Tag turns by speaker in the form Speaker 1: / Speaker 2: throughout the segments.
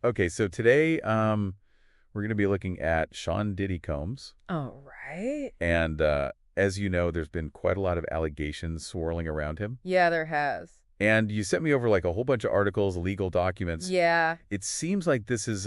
Speaker 1: Okay, so today we're going to be looking at Sean Diddy Combs.
Speaker 2: All right.
Speaker 1: And as you know, there's been quite a lot of allegations swirling around him.
Speaker 2: Yeah, there has.
Speaker 1: And you sent me over like a whole bunch of articles, legal documents.
Speaker 2: Yeah.
Speaker 1: It seems like this is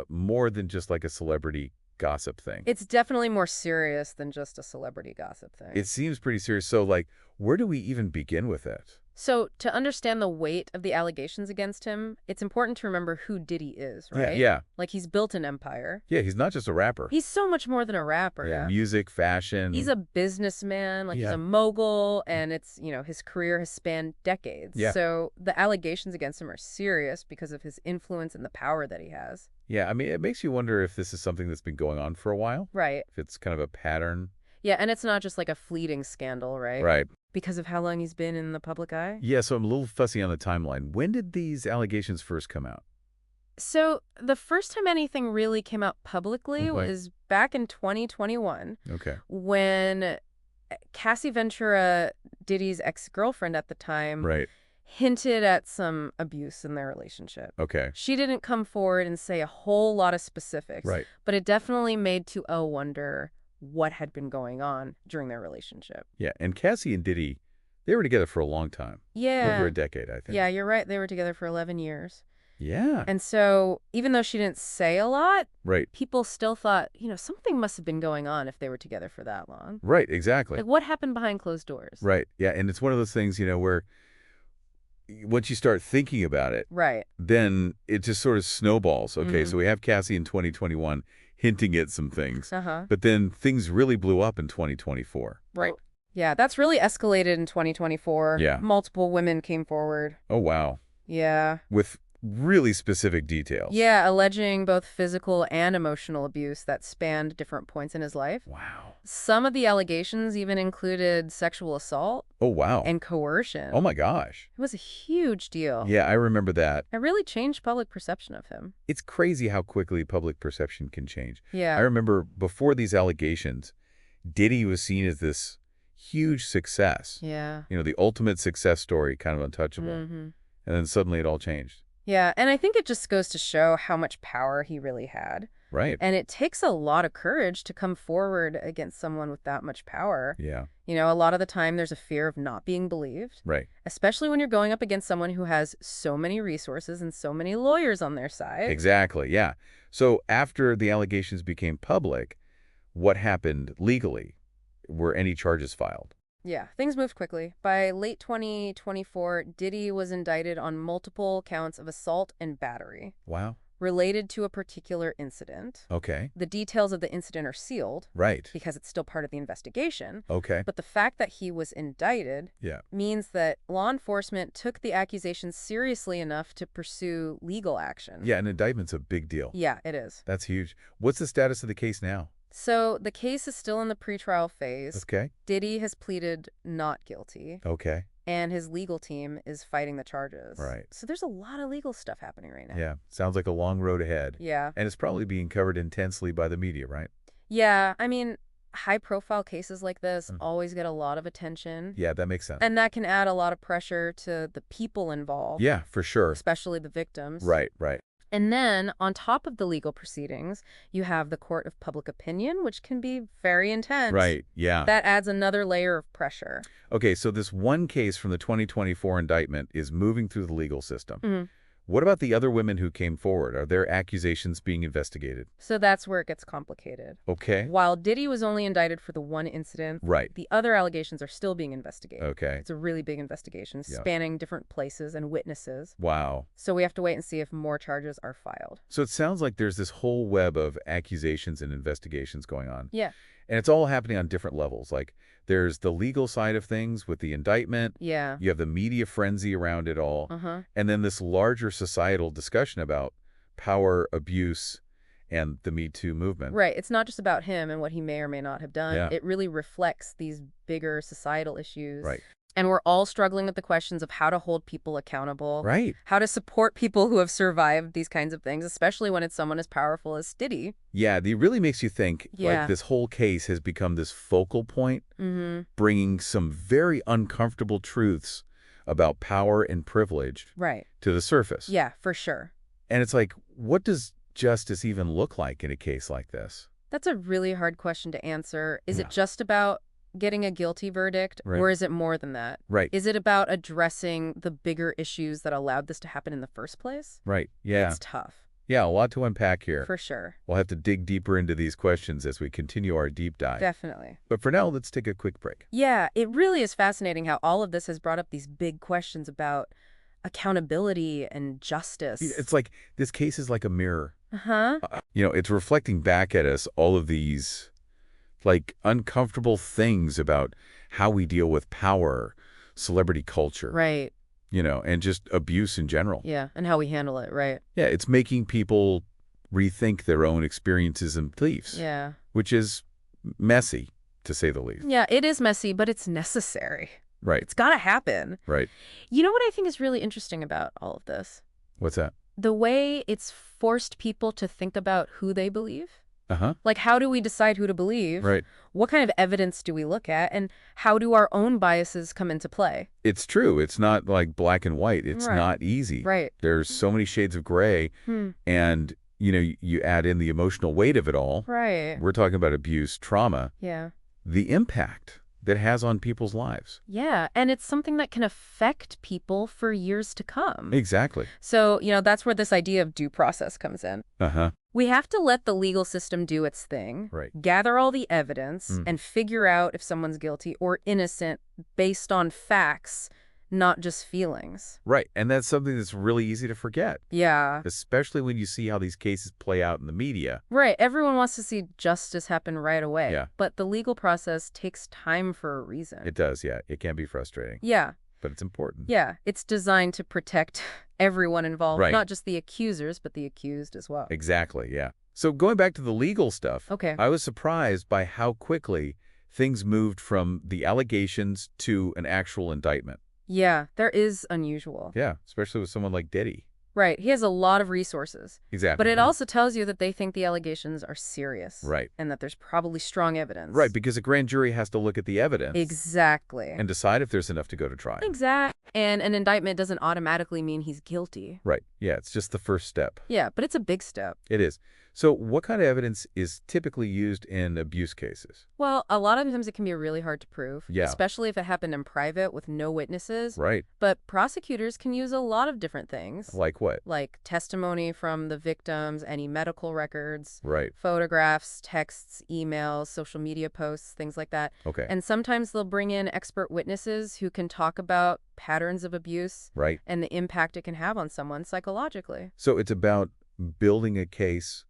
Speaker 1: more than just like a celebrity gossip thing.
Speaker 2: It's definitely more serious than just a celebrity gossip thing.
Speaker 1: It seems pretty serious. So like, where do we even begin with it?
Speaker 2: So, to understand the weight of the allegations against him, it's important to remember who Diddy is, right?
Speaker 1: Yeah.
Speaker 2: Like, he's built an empire.
Speaker 1: Yeah, he's not just a rapper.
Speaker 2: He's so much more than a rapper.
Speaker 1: Yeah, music, fashion.
Speaker 2: He's a businessman, like he's
Speaker 1: Yeah.
Speaker 2: a mogul, and his career has spanned decades.
Speaker 1: Yeah.
Speaker 2: So the allegations against him are serious because of his influence and the power that he has.
Speaker 1: Yeah, I mean, it makes you wonder if this is something that's been going on for a while.
Speaker 2: Right.
Speaker 1: If it's kind of a pattern.
Speaker 2: Yeah, and it's not just like a fleeting scandal, right?
Speaker 1: Right.
Speaker 2: Because of how long he's been in the public eye?
Speaker 1: Yeah, so I'm a little fussy on the timeline. When did these allegations first come out?
Speaker 2: So the first time anything really came out publicly
Speaker 1: Okay.
Speaker 2: was back in 2021
Speaker 1: Okay.
Speaker 2: when Cassie Ventura, Diddy's ex-girlfriend at the time,
Speaker 1: Right.
Speaker 2: hinted at some abuse in their relationship.
Speaker 1: Okay.
Speaker 2: She didn't come forward and say a whole lot of specifics,
Speaker 1: Right.
Speaker 2: but it definitely made 2O wonder what had been going on during their relationship.
Speaker 1: Yeah, and Cassie and Diddy, they were together for a long time.
Speaker 2: Yeah.
Speaker 1: Over a decade, I think.
Speaker 2: Yeah, you're right. They were together for 11 years.
Speaker 1: Yeah.
Speaker 2: And so even though she didn't say a lot,
Speaker 1: Right.
Speaker 2: people still thought, something must have been going on if they were together for that long.
Speaker 1: Right, exactly.
Speaker 2: Like, what happened behind closed doors?
Speaker 1: Right. Yeah, and it's one of those things, where once you start thinking about it,
Speaker 2: Right.
Speaker 1: then it just sort of snowballs. Okay,
Speaker 2: Mhm.
Speaker 1: so we have Cassie in 2021 hinting at some things.
Speaker 2: Uh-huh.
Speaker 1: But then things really blew up in 2024.
Speaker 2: Right. Yeah, that's really escalated in 2024.
Speaker 1: Yeah.
Speaker 2: Multiple women came forward.
Speaker 1: Oh, wow.
Speaker 2: Yeah.
Speaker 1: With really specific details.
Speaker 2: Yeah, alleging both physical and emotional abuse that spanned different points in his life.
Speaker 1: Wow.
Speaker 2: Some of the allegations even included sexual assault
Speaker 1: Oh, wow.
Speaker 2: and coercion.
Speaker 1: Oh, my gosh.
Speaker 2: It was a huge deal.
Speaker 1: Yeah, I remember that.
Speaker 2: It really changed public perception of him.
Speaker 1: It's crazy how quickly public perception can change.
Speaker 2: Yeah.
Speaker 1: I remember before these allegations, Diddy was seen as this huge success.
Speaker 2: Yeah.
Speaker 1: The ultimate success story, kind of untouchable.
Speaker 2: Mm-hmm.
Speaker 1: And then suddenly it all changed.
Speaker 2: Yeah, and I think it just goes to show how much power he really had.
Speaker 1: Right.
Speaker 2: And it takes a lot of courage to come forward against someone with that much power.
Speaker 1: Yeah.
Speaker 2: A lot of the time there's a fear of not being believed,
Speaker 1: Right.
Speaker 2: especially when you're going up against someone who has so many resources and so many lawyers on their side.
Speaker 1: Exactly. Yeah. So after the allegations became public, what happened legally? Were any charges filed?
Speaker 2: Yeah, things moved quickly. By late 2024, Diddy was indicted on multiple counts of assault and battery
Speaker 1: Wow.
Speaker 2: related to a particular incident.
Speaker 1: Okay.
Speaker 2: The details of the incident are sealed
Speaker 1: Right.
Speaker 2: because it's still part of the investigation.
Speaker 1: Okay.
Speaker 2: But the fact that he was indicted
Speaker 1: Yeah.
Speaker 2: means that law enforcement took the accusations seriously enough to pursue legal action.
Speaker 1: Yeah, an indictment's a big deal.
Speaker 2: Yeah, it is.
Speaker 1: That's huge. What's the status of the case now?
Speaker 2: So the case is still in the pretrial phase.
Speaker 1: Okay.
Speaker 2: Diddy has pleaded not guilty,
Speaker 1: Okay.
Speaker 2: and his legal team is fighting the charges.
Speaker 1: Right.
Speaker 2: So there's a lot of legal stuff happening right now.
Speaker 1: Yeah. Sounds like a long road ahead.
Speaker 2: Yeah.
Speaker 1: And it's probably being covered intensely by the media, right?
Speaker 2: Yeah, I mean, high-profile cases like this always get a lot of attention.
Speaker 1: Yeah, that makes sense.
Speaker 2: And that can add a lot of pressure to the people involved.
Speaker 1: Yeah, for sure.
Speaker 2: Especially the victims.
Speaker 1: Right, right.
Speaker 2: And then, on top of the legal proceedings, you have the court of public opinion, which can be very intense.
Speaker 1: Right, yeah.
Speaker 2: That adds another layer of pressure.
Speaker 1: Okay, so this one case from the 2024 indictment is moving through the legal system.
Speaker 2: Mhm.
Speaker 1: What about the other women who came forward? Are their accusations being investigated?
Speaker 2: So that's where it gets complicated.
Speaker 1: Okay.
Speaker 2: While Diddy was only indicted for the one incident,
Speaker 1: Right.
Speaker 2: the other allegations are still being investigated.
Speaker 1: Okay.
Speaker 2: It's a really big investigation,
Speaker 1: Yeah.
Speaker 2: spanning different places and witnesses.
Speaker 1: Wow.
Speaker 2: So we have to wait and see if more charges are filed.
Speaker 1: So it sounds like there's this whole web of accusations and investigations going on.
Speaker 2: Yeah.
Speaker 1: And it's all happening on different levels. Like there's the legal side of things with the indictment.
Speaker 2: Yeah.
Speaker 1: You have the media frenzy around it all.
Speaker 2: Uh-huh.
Speaker 1: And then this larger societal discussion about power, abuse, and the Me Too movement.
Speaker 2: Right. It's not just about him and what he may or may not have done.
Speaker 1: Yeah.
Speaker 2: It really reflects these bigger societal issues.
Speaker 1: Right.
Speaker 2: And we're all struggling with the questions of how to hold people accountable,
Speaker 1: Right.
Speaker 2: how to support people who have survived these kinds of things, especially when it's someone as powerful as Diddy.
Speaker 1: Yeah, it really makes you think, like,
Speaker 2: Yeah.
Speaker 1: this whole case has become this focal point,
Speaker 2: Mm-hmm.
Speaker 1: bringing some very uncomfortable truths about power and privilege
Speaker 2: Right.
Speaker 1: to the surface.
Speaker 2: Yeah, for sure.
Speaker 1: And it's like, what does justice even look like in a case like this?
Speaker 2: That's a really hard question to answer. Is
Speaker 1: Yeah.
Speaker 2: it just about getting a guilty verdict,
Speaker 1: Right.
Speaker 2: or is it more than that?
Speaker 1: Right.
Speaker 2: Is it about addressing the bigger issues that allowed this to happen in the first place?
Speaker 1: Right. Yeah.
Speaker 2: It's tough,
Speaker 1: Yeah, a lot to unpack here.
Speaker 2: for sure.
Speaker 1: We'll have to dig deeper into these questions as we continue our deep dive.
Speaker 2: Definitely.
Speaker 1: But for now, let's take a quick break.
Speaker 2: Yeah, it really is fascinating how all of this has brought up these big questions about accountability and justice.
Speaker 1: It's like this case is like a mirror.
Speaker 2: Uh-huh.
Speaker 1: It's reflecting back at us all of these, like, uncomfortable things about how we deal with power, celebrity culture,
Speaker 2: Right.
Speaker 1: And just abuse in general.
Speaker 2: Yeah, and how we handle it, right.
Speaker 1: Yeah, it's making people rethink their own experiences and beliefs,
Speaker 2: Yeah.
Speaker 1: which is messy, to say the least.
Speaker 2: Yeah, it is messy, but it's necessary.
Speaker 1: Right,
Speaker 2: It's got to happen.
Speaker 1: right.
Speaker 2: You know what I think is really interesting about all of this?
Speaker 1: What's that?
Speaker 2: The way it's forced people to think about who they believe.
Speaker 1: Uh-huh.
Speaker 2: Like, how do we decide who to believe?
Speaker 1: Right.
Speaker 2: What kind of evidence do we look at? And how do our own biases come into play?
Speaker 1: It's true. It's not like black and white. It's
Speaker 2: Right.
Speaker 1: not easy.
Speaker 2: Right.
Speaker 1: There's so many shades of gray.
Speaker 2: Hmm.
Speaker 1: And, you add in the emotional weight of it all.
Speaker 2: Right.
Speaker 1: We're talking about abuse, trauma,
Speaker 2: Yeah.
Speaker 1: the impact that has on people's lives.
Speaker 2: Yeah. And it's something that can affect people for years to come.
Speaker 1: Exactly.
Speaker 2: So, that's where this idea of due process comes in.
Speaker 1: Uh-huh.
Speaker 2: We have to let the legal system do its thing,
Speaker 1: Right.
Speaker 2: gather all the evidence, and figure out if someone's guilty or innocent based on facts, not just feelings.
Speaker 1: Right. And that's something that's really easy to forget,
Speaker 2: Yeah.
Speaker 1: especially when you see how these cases play out in the media.
Speaker 2: Right. Everyone wants to see justice happen right away.
Speaker 1: Yeah.
Speaker 2: But the legal process takes time for a reason.
Speaker 1: It does, yeah. It can be frustrating,
Speaker 2: Yeah.
Speaker 1: but it's important.
Speaker 2: Yeah. It's designed to protect everyone involved,
Speaker 1: Right.
Speaker 2: not just the accusers, but the accused as well.
Speaker 1: Exactly, yeah. So going back to the legal stuff,
Speaker 2: Okay.
Speaker 1: I was surprised by how quickly things moved from the allegations to an actual indictment.
Speaker 2: Yeah, there is unusual.
Speaker 1: Yeah, especially with someone like Diddy.
Speaker 2: Right. He has a lot of resources.
Speaker 1: Exactly.
Speaker 2: But it also tells you that they think the allegations are serious.
Speaker 1: Right.
Speaker 2: And that there's probably strong evidence.
Speaker 1: Right, because a grand jury has to look at the evidence
Speaker 2: Exactly.
Speaker 1: and decide if there's enough to go to trial.
Speaker 2: Exactly. And an indictment doesn't automatically mean he's guilty.
Speaker 1: Right, yeah, it's just the first step.
Speaker 2: Yeah, but it's a big step.
Speaker 1: It is. So what kind of evidence is typically used in abuse cases?
Speaker 2: Well, a lot of times it can be really hard to prove.
Speaker 1: Yeah.
Speaker 2: Especially if it happened in private with no witnesses.
Speaker 1: Right.
Speaker 2: But prosecutors can use a lot of different things.
Speaker 1: Like what?
Speaker 2: Like testimony from the victims, any medical records,
Speaker 1: Right.
Speaker 2: photographs, texts, emails, social media posts, things like that.
Speaker 1: Okay.
Speaker 2: And sometimes they'll bring in expert witnesses who can talk about patterns of abuse
Speaker 1: Right.
Speaker 2: and the impact it can have on someone psychologically.
Speaker 1: So it's about building a case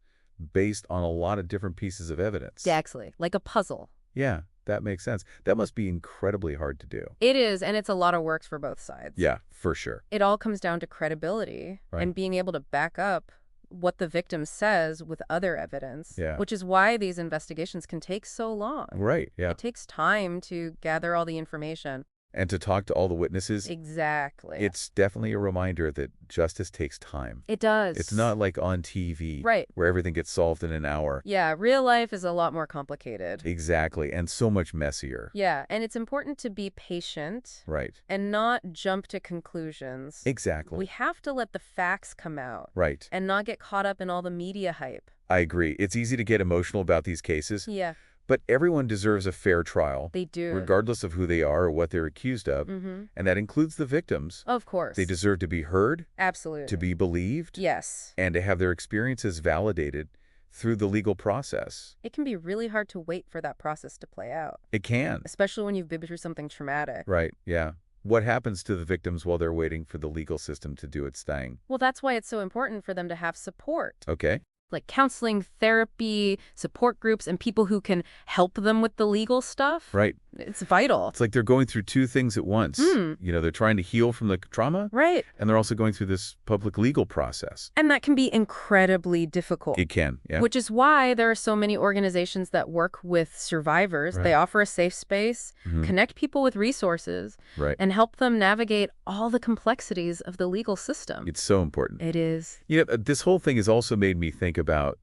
Speaker 1: based on a lot of different pieces of evidence.
Speaker 2: Exactly, like a puzzle.
Speaker 1: Yeah, that makes sense. That must be incredibly hard to do.
Speaker 2: It is, and it's a lot of work for both sides.
Speaker 1: Yeah, for sure.
Speaker 2: It all comes down to credibility
Speaker 1: Right.
Speaker 2: and being able to back up what the victim says with other evidence,
Speaker 1: Yeah.
Speaker 2: which is why these investigations can take so long.
Speaker 1: Right, yeah.
Speaker 2: It takes time to gather all the information.
Speaker 1: And to talk to all the witnesses,
Speaker 2: Exactly.
Speaker 1: it's definitely a reminder that justice takes time.
Speaker 2: It does.
Speaker 1: It's not like on TV,
Speaker 2: Right.
Speaker 1: where everything gets solved in an hour.
Speaker 2: Yeah, real life is a lot more complicated.
Speaker 1: Exactly, and so much messier.
Speaker 2: Yeah, and it's important to be patient
Speaker 1: Right.
Speaker 2: and not jump to conclusions.
Speaker 1: Exactly.
Speaker 2: We have to let the facts come out
Speaker 1: Right.
Speaker 2: and not get caught up in all the media hype.
Speaker 1: I agree. It's easy to get emotional about these cases,
Speaker 2: Yeah,
Speaker 1: but everyone deserves a fair trial,
Speaker 2: they do.
Speaker 1: regardless of who they are or what they're accused of,
Speaker 2: Mm-hmm.
Speaker 1: and that includes the victims.
Speaker 2: Of course.
Speaker 1: They deserve to be heard,
Speaker 2: Absolutely.
Speaker 1: to be believed,
Speaker 2: Yes.
Speaker 1: and to have their experiences validated through the legal process.
Speaker 2: It can be really hard to wait for that process to play out,
Speaker 1: It can.
Speaker 2: especially when you've been through something traumatic.
Speaker 1: Right, yeah. What happens to the victims while they're waiting for the legal system to do its thing?
Speaker 2: Well, that's why it's so important for them to have support.
Speaker 1: Okay.
Speaker 2: Like counseling, therapy, support groups, and people who can help them with the legal stuff.
Speaker 1: Right.
Speaker 2: It's vital.
Speaker 1: It's like they're going through two things at once. They're trying to heal from the trauma.
Speaker 2: Right.
Speaker 1: And they're also going through this public legal process.
Speaker 2: And that can be incredibly difficult.
Speaker 1: It can, yeah.
Speaker 2: Which is why there are so many organizations that work with survivors.
Speaker 1: Right.
Speaker 2: They offer a safe space, connect people with resources,
Speaker 1: Right.
Speaker 2: and help them navigate all the complexities of the legal system.
Speaker 1: It's so important.
Speaker 2: It is.
Speaker 1: This whole thing has also made me think about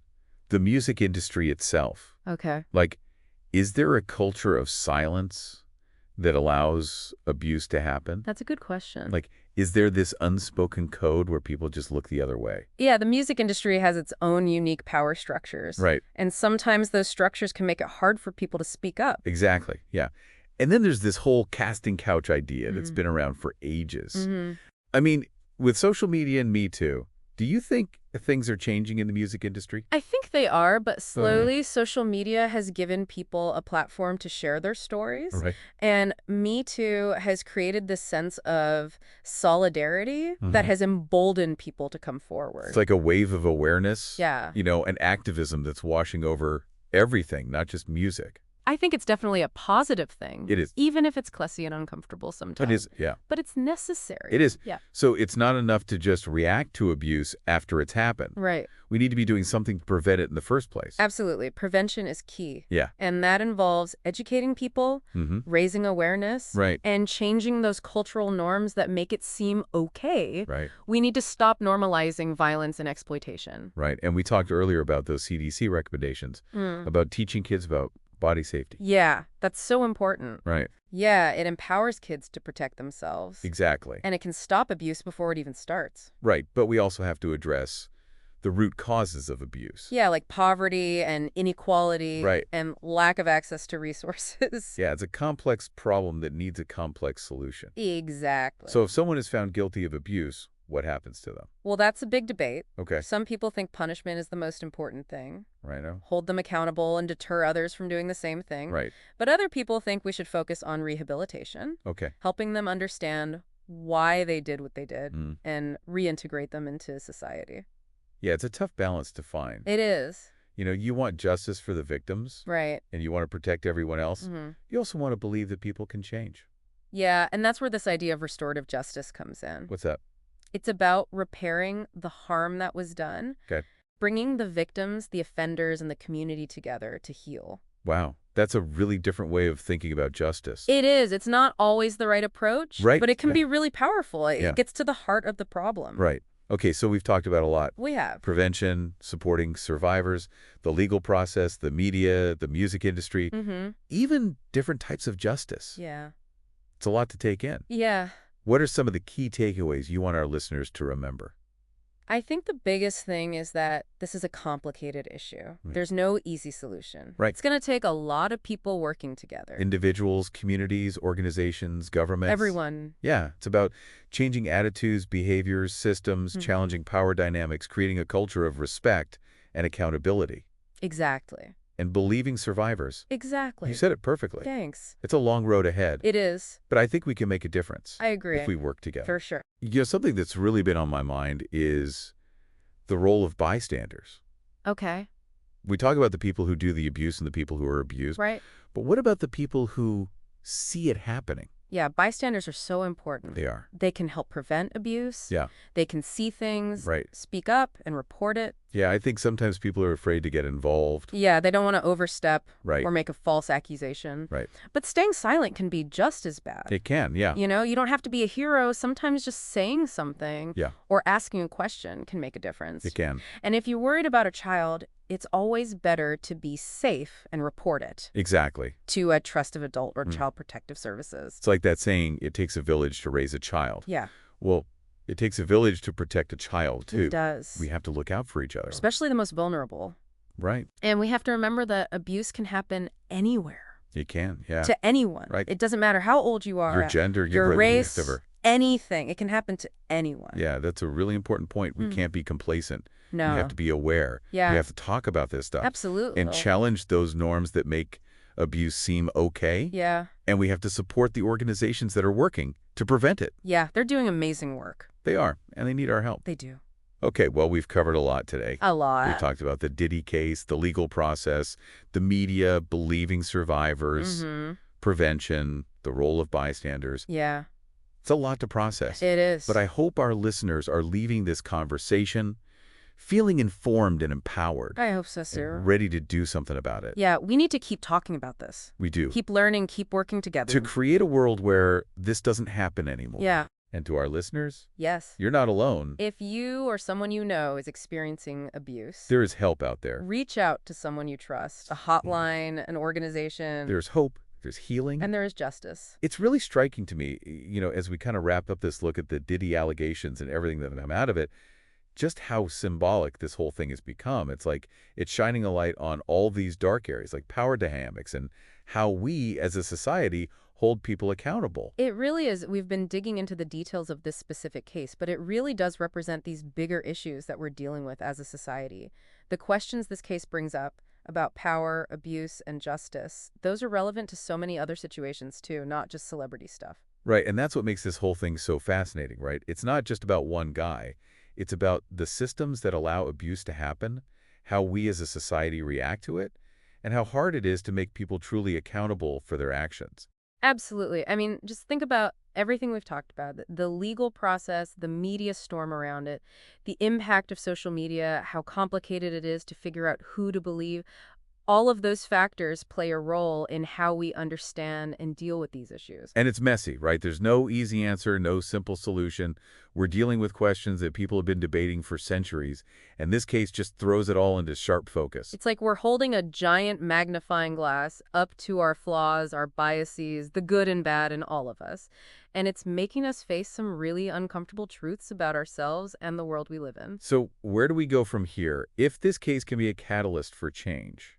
Speaker 1: the music industry itself.
Speaker 2: Okay.
Speaker 1: Like, is there a culture of silence that allows abuse to happen?
Speaker 2: That's a good question.
Speaker 1: Like, is there this unspoken code where people just look the other way?
Speaker 2: Yeah, the music industry has its own unique power structures.
Speaker 1: Right.
Speaker 2: And sometimes those structures can make it hard for people to speak up.
Speaker 1: Exactly, yeah. And then there's this whole casting couch idea that's been around for ages. I mean, with social media and Me Too, do you think things are changing in the music industry?
Speaker 2: I think they are, but slowly social media has given people a platform to share their stories.
Speaker 1: Right.
Speaker 2: And Me Too has created this sense of solidarity that has emboldened people to come forward.
Speaker 1: It's like a wave of awareness.
Speaker 2: Yeah.
Speaker 1: An activism that's washing over everything, not just music.
Speaker 2: I think it's definitely a positive thing.
Speaker 1: It is.
Speaker 2: Even if it's klutzy and uncomfortable sometimes.
Speaker 1: It is, yeah.
Speaker 2: But it's necessary.
Speaker 1: It is.
Speaker 2: Yeah.
Speaker 1: So it's not enough to just react to abuse after it's happened.
Speaker 2: Right.
Speaker 1: We need to be doing something to prevent it in the first place.
Speaker 2: Absolutely. Prevention is key.
Speaker 1: Yeah.
Speaker 2: And that involves educating people, raising awareness,
Speaker 1: Right.
Speaker 2: and changing those cultural norms that make it seem okay.
Speaker 1: Right.
Speaker 2: We need to stop normalizing violence and exploitation.
Speaker 1: Right. And we talked earlier about those CDC recommendations, about teaching kids about body safety.
Speaker 2: Yeah, that's so important.
Speaker 1: Right.
Speaker 2: Yeah, it empowers kids to protect themselves.
Speaker 1: Exactly.
Speaker 2: And it can stop abuse before it even starts.
Speaker 1: Right. But we also have to address the root causes of abuse.
Speaker 2: Yeah, like poverty and inequality
Speaker 1: Right.
Speaker 2: and lack of access to resources.
Speaker 1: Yeah, it's a complex problem that needs a complex solution.
Speaker 2: Exactly.
Speaker 1: So if someone is found guilty of abuse, what happens to them?
Speaker 2: Well, that's a big debate.
Speaker 1: Okay.
Speaker 2: Some people think punishment is the most important thing.
Speaker 1: Right now?
Speaker 2: Hold them accountable and deter others from doing the same thing.
Speaker 1: Right.
Speaker 2: But other people think we should focus on rehabilitation,
Speaker 1: Okay.
Speaker 2: helping them understand why they did what they did and reintegrate them into society.
Speaker 1: Yeah, it's a tough balance to find.
Speaker 2: It is.
Speaker 1: You want justice for the victims,
Speaker 2: Right.
Speaker 1: and you want to protect everyone else. You also want to believe that people can change.
Speaker 2: Yeah, and that's where this idea of restorative justice comes in.
Speaker 1: What's that?
Speaker 2: It's about repairing the harm that was done,
Speaker 1: Okay.
Speaker 2: bringing the victims, the offenders, and the community together to heal.
Speaker 1: Wow. That's a really different way of thinking about justice.
Speaker 2: It is. It's not always the right approach,
Speaker 1: Right.
Speaker 2: but it can
Speaker 1: Right.
Speaker 2: be really powerful. It
Speaker 1: Yeah.
Speaker 2: gets to the heart of the problem.
Speaker 1: Right. Okay, so we've talked about a lot.
Speaker 2: We have.
Speaker 1: Prevention, supporting survivors, the legal process, the media, the music industry, even different types of justice.
Speaker 2: Yeah.
Speaker 1: It's a lot to take in.
Speaker 2: Yeah.
Speaker 1: What are some of the key takeaways you want our listeners to remember?
Speaker 2: I think the biggest thing is that this is a complicated issue.
Speaker 1: Right.
Speaker 2: There's no easy solution.
Speaker 1: Right.
Speaker 2: It's going to take a lot of people working together.
Speaker 1: Individuals, communities, organizations, governments.
Speaker 2: Everyone.
Speaker 1: Yeah, it's about changing attitudes, behaviors, systems, challenging power dynamics, creating a culture of respect and accountability,
Speaker 2: Exactly.
Speaker 1: and believing survivors.
Speaker 2: Exactly.
Speaker 1: You said it perfectly.
Speaker 2: Thanks.
Speaker 1: It's a long road ahead,
Speaker 2: It is.
Speaker 1: but I think we can make a difference
Speaker 2: I agree.
Speaker 1: if we work together.
Speaker 2: For sure.
Speaker 1: Something that's really been on my mind is the role of bystanders.
Speaker 2: Okay.
Speaker 1: We talk about the people who do the abuse and the people who are abused,
Speaker 2: Right.
Speaker 1: but what about the people who see it happening?
Speaker 2: Yeah, bystanders are so important.
Speaker 1: They are.
Speaker 2: They can help prevent abuse.
Speaker 1: Yeah.
Speaker 2: They can see things,
Speaker 1: Right.
Speaker 2: speak up, and report it.
Speaker 1: Yeah, I think sometimes people are afraid to get involved.
Speaker 2: Yeah, they don't want to overstep
Speaker 1: Right.
Speaker 2: or make a false accusation.
Speaker 1: Right.
Speaker 2: But staying silent can be just as bad.
Speaker 1: It can, yeah.
Speaker 2: You don't have to be a hero. Sometimes just saying something
Speaker 1: Yeah.
Speaker 2: or asking a question can make a difference.
Speaker 1: It can.
Speaker 2: And if you're worried about a child, it's always better to be safe and report it
Speaker 1: Exactly.
Speaker 2: to a trusted adult or child protective services.
Speaker 1: It's like that saying, it takes a village to raise a child.
Speaker 2: Yeah,
Speaker 1: Well, it takes a village to protect a child, too.
Speaker 2: it does.
Speaker 1: We have to look out for each other.
Speaker 2: Especially the most vulnerable.
Speaker 1: Right.
Speaker 2: And we have to remember that abuse can happen anywhere,
Speaker 1: It can, yeah.
Speaker 2: to anyone.
Speaker 1: Right.
Speaker 2: It doesn't matter how old you are,
Speaker 1: Your gender,
Speaker 2: your
Speaker 1: your
Speaker 2: race,
Speaker 1: whatever.
Speaker 2: anything. It can happen to anyone.
Speaker 1: Yeah, that's a really important point. We can't be complacent.
Speaker 2: No.
Speaker 1: We have to be aware.
Speaker 2: Yeah.
Speaker 1: We have to talk about this stuff.
Speaker 2: Absolutely.
Speaker 1: And challenge those norms that make abuse seem okay.
Speaker 2: Yeah.
Speaker 1: And we have to support the organizations that are working to prevent it.
Speaker 2: Yeah, they're doing amazing work.
Speaker 1: They are, and they need our help.
Speaker 2: They do.
Speaker 1: Okay, well, we've covered a lot today.
Speaker 2: A
Speaker 1: We've
Speaker 2: lot.
Speaker 1: talked about the Diddy case, the legal process, the media believing survivors,
Speaker 2: Mm-hmm.
Speaker 1: prevention, the role of bystanders.
Speaker 2: Yeah,
Speaker 1: It's a lot to process.
Speaker 2: it
Speaker 1: But
Speaker 2: is.
Speaker 1: I hope our listeners are leaving this conversation feeling informed and empowered
Speaker 2: I hope so,
Speaker 1: and
Speaker 2: Sue.
Speaker 1: ready to do something about it.
Speaker 2: Yeah, we need to keep talking about this.
Speaker 1: We do.
Speaker 2: Keep learning, keep working
Speaker 1: To
Speaker 2: together.
Speaker 1: create a world where this doesn't happen anymore.
Speaker 2: Yeah,
Speaker 1: And to our listeners,
Speaker 2: yes.
Speaker 1: you're not alone.
Speaker 2: If you or someone you know is experiencing abuse,
Speaker 1: There is help out there.
Speaker 2: reach out to someone you trust, a hotline, an organization,
Speaker 1: There's hope. There's healing.
Speaker 2: and there is justice.
Speaker 1: It's really striking to me, as we kind of wrap up this look at the Diddy allegations and everything that come out of it, just how symbolic this whole thing has become. It's like it's shining a light on all these dark areas, like power dynamics, and how we as a society hold people accountable.
Speaker 2: It really is. We've been digging into the details of this specific case, but it really does represent these bigger issues that we're dealing with as a society. The questions this case brings up about power, abuse, and justice, those are relevant to so many other situations too, not just celebrity stuff.
Speaker 1: Right, and that's what makes this whole thing so fascinating, right? It's not just about one guy. It's about the systems that allow abuse to happen, how we as a society react to it, and how hard it is to make people truly accountable for their actions.
Speaker 2: Absolutely. I mean, just think about everything we've talked about, the legal process, the media storm around it, the impact of social media, how complicated it is to figure out who to believe. All of those factors play a role in how we understand and deal with these issues.
Speaker 1: And it's messy, right? There's no easy answer, no simple solution. We're dealing with questions that people have been debating for centuries, and this case just throws it all into sharp focus.
Speaker 2: It's like we're holding a giant magnifying glass up to our flaws, our biases, the good and bad in all of us. And it's making us face some really uncomfortable truths about ourselves and the world we live in.
Speaker 1: So where do we go from here? If this case can be a catalyst for change,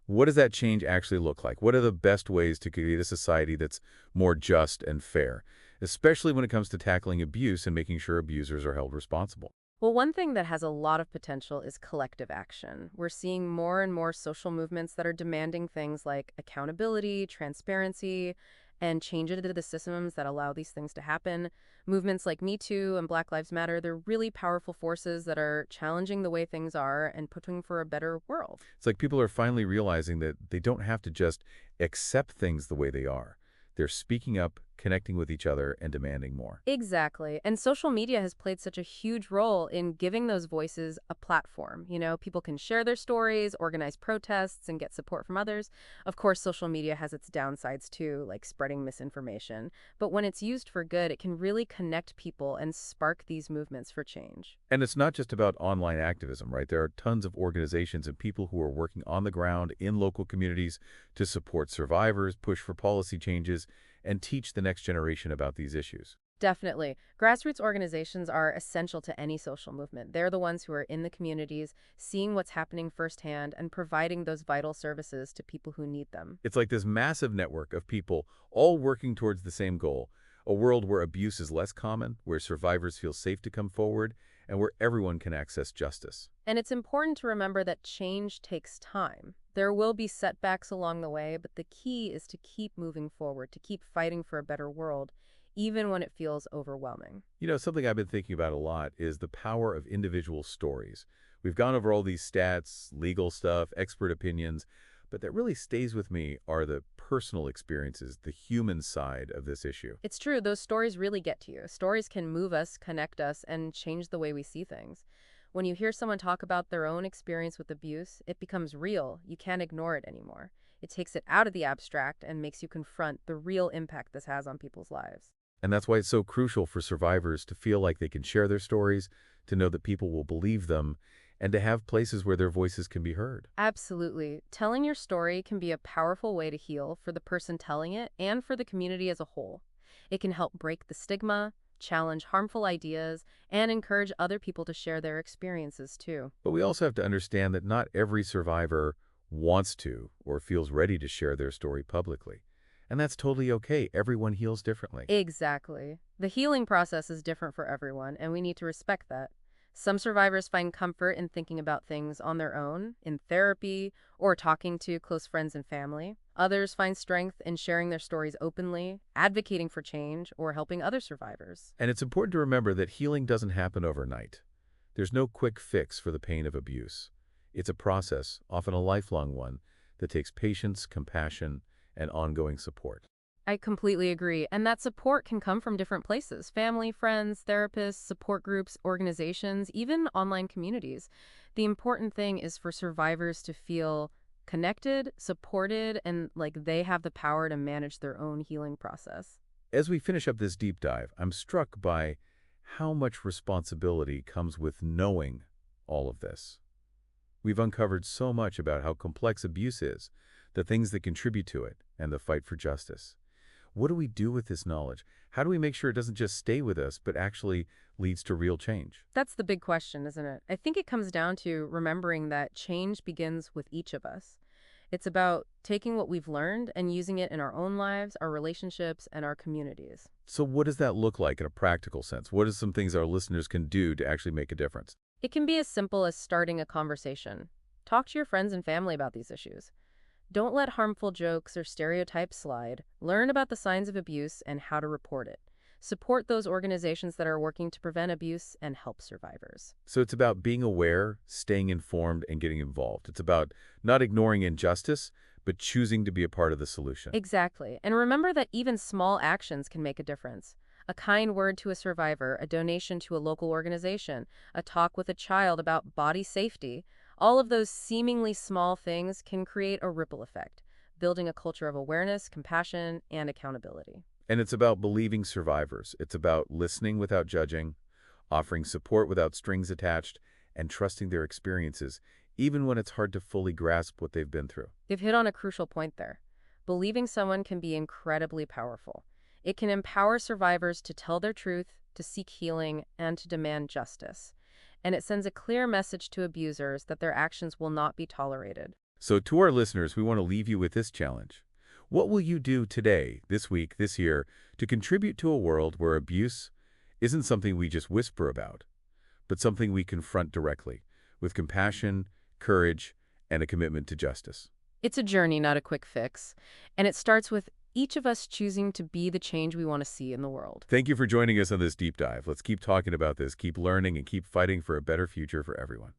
Speaker 1: what does that change actually look like? What are the best ways to create a society that's more just and fair, especially when it comes to tackling abuse and making sure abusers are held responsible?
Speaker 2: Well, one thing that has a lot of potential is collective action. We're seeing more and more social movements that are demanding things like accountability, transparency, and changes to the systems that allow these things to happen. Movements like Me Too and Black Lives Matter, they're really powerful forces that are challenging the way things are and pushing for a better world.
Speaker 1: It's like people are finally realizing that they don't have to just accept things the way they are. They're speaking up, connecting with each other, and demanding more.
Speaker 2: Exactly. And social media has played such a huge role in giving those voices a platform. You know, people can share their stories, organize protests, and get support from others. Of course, social media has its downsides too, like spreading misinformation. But when it's used for good, it can really connect people and spark these movements for change.
Speaker 1: And it's not just about online activism, right? There are tons of organizations and people who are working on the ground in local communities to support survivors, push for policy changes, and teach the next generation about these issues.
Speaker 2: Definitely. Grassroots organizations are essential to any social movement. They're the ones who are in the communities, seeing what's happening firsthand, and providing those vital services to people who need them.
Speaker 1: It's like this massive network of people all working towards the same goal, a world where abuse is less common, where survivors feel safe to come forward, and where everyone can access justice.
Speaker 2: And it's important to remember that change takes time. There will be setbacks along the way, but the key is to keep moving forward, to keep fighting for a better world, even when it feels overwhelming.
Speaker 1: Something I've been thinking about a lot is the power of individual stories. We've gone over all these stats, legal stuff, expert opinions, but that really stays with me are the personal experiences, the human side of this issue.
Speaker 2: It's true, those stories really get to you. Stories can move us, connect us, and change the way we see things. When you hear someone talk about their own experience with abuse, it becomes real. You can't ignore it anymore. It takes it out of the abstract and makes you confront the real impact this has on people's lives.
Speaker 1: And that's why it's so crucial for survivors to feel like they can share their stories, to know that people will believe them, and to have places where their voices can be heard.
Speaker 2: Absolutely. Telling your story can be a powerful way to heal for the person telling it and for the community as a whole. It can help break the stigma, challenge harmful ideas, and encourage other people to share their experiences too.
Speaker 1: But we also have to understand that not every survivor wants to or feels ready to share their story publicly. And that's totally okay. Everyone heals differently.
Speaker 2: Exactly. The healing process is different for everyone, and we need to respect that. Some survivors find comfort in thinking about things on their own, in therapy, or talking to close friends and family. Others find strength in sharing their stories openly, advocating for change, or helping other survivors.
Speaker 1: And it's important to remember that healing doesn't happen overnight. There's no quick fix for the pain of abuse. It's a process, often a lifelong one, that takes patience, compassion, and ongoing support.
Speaker 2: I completely agree. And that support can come from different places: family, friends, therapists, support groups, organizations, even online communities. The important thing is for survivors to feel connected, supported, and like they have the power to manage their own healing process.
Speaker 1: As we finish up this deep dive, I'm struck by how much responsibility comes with knowing all of this. We've uncovered so much about how complex abuse is, the things that contribute to it, and the fight for justice. What do we do with this knowledge? How do we make sure it doesn't just stay with us, but actually leads to real change?
Speaker 2: That's the big question, isn't it? I think it comes down to remembering that change begins with each of us. It's about taking what we've learned and using it in our own lives, our relationships, and our communities.
Speaker 1: So what does that look like in a practical sense? What are some things our listeners can do to actually make a difference?
Speaker 2: It can be as simple as starting a conversation. Talk to your friends and family about these issues. Don't let harmful jokes or stereotypes slide. Learn about the signs of abuse and how to report it. Support those organizations that are working to prevent abuse and help survivors.
Speaker 1: So it's about being aware, staying informed, and getting involved. It's about not ignoring injustice, but choosing to be a part of the solution.
Speaker 2: Exactly. And remember that even small actions can make a difference. A kind word to a survivor, a donation to a local organization, a talk with a child about body safety, all of those seemingly small things can create a ripple effect, building a culture of awareness, compassion, and accountability.
Speaker 1: And it's about believing survivors. It's about listening without judging, offering support without strings attached, and trusting their experiences, even when it's hard to fully grasp what they've been through.
Speaker 2: You've hit on a crucial point there. Believing someone can be incredibly powerful. It can empower survivors to tell their truth, to seek healing, and to demand justice. And it sends a clear message to abusers that their actions will not be tolerated.
Speaker 1: So to our listeners, we want to leave you with this challenge. What will you do today, this week, this year, to contribute to a world where abuse isn't something we just whisper about, but something we confront directly, with compassion, courage, and a commitment to justice?
Speaker 2: It's a journey, not a quick fix. And it starts with each of us choosing to be the change we want to see in the world.
Speaker 1: Thank you for joining us on this deep dive. Let's keep talking about this, keep learning, and keep fighting for a better future for everyone.